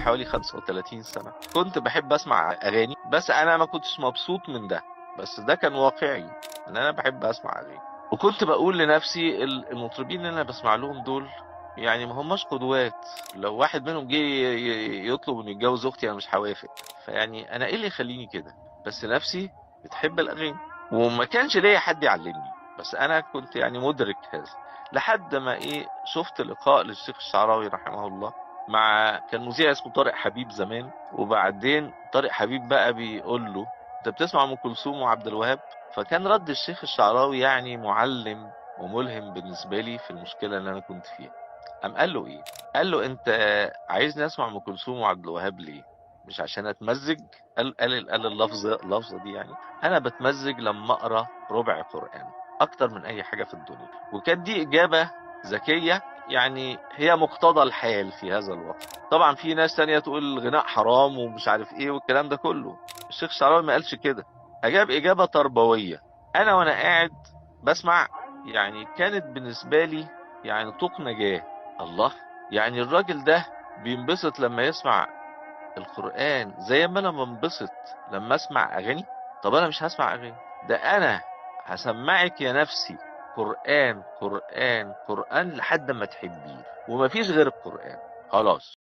حوالي 35 سنة كنت بحب اسمع اغاني، بس انا ما كنتش مبسوط من ده، بس ده كان واقعي ان انا بحب اسمع اغاني. وكنت بقول لنفسي المطربين اللي انا بسمع لهم دول يعني ما هماش قدوات. لو واحد منهم جه يطلب انه يتجوز اختي انا مش هوافق. فيعني انا ايه اللي يخليني كده؟ بس نفسي بتحب الاغاني، وما كانش ليا حد يعلمني، بس انا كنت يعني مدرك هذا. لحد ما شفت لقاء للشيخ الشعراوي رحمه الله مع كان مذيع اسمه طارق حبيب زمان، وبعدين طارق حبيب بقى بيقول له انت بتسمع ام كلثوم وعبد الوهاب؟ فكان رد الشيخ الشعراوي يعني معلم وملهم بالنسبه لي في المشكله اللي انا كنت فيها. قام قال له ايه؟ قال له انت عايزني اسمع ام كلثوم وعبد الوهاب ليه؟ مش عشان اتمزج؟ قال اللفظه دي يعني انا بتمزج لما اقرا ربع قران اكتر من اي حاجه في الدنيا. وكانت دي اجابه ذكيه، يعني هي مقتضى الحال في هذا الوقت. طبعا في ناس تانية تقول الغناء حرام ومش عارف ايه والكلام ده كله، الشيخ الشعراوي ما قالش كده، اجاب اجابه تربويه. انا وانا قاعد بسمع يعني كانت بالنسبه لي يعني طوق نجاه. الله، يعني الراجل ده بينبسط لما يسمع القرآن زي ما انا بنبسط لما اسمع اغاني. طب انا مش هسمع اغاني، ده انا هسمعك يا نفسي قرآن قرآن قرآن لحد ما تحبيه، ومفيش غير القرآن خلاص.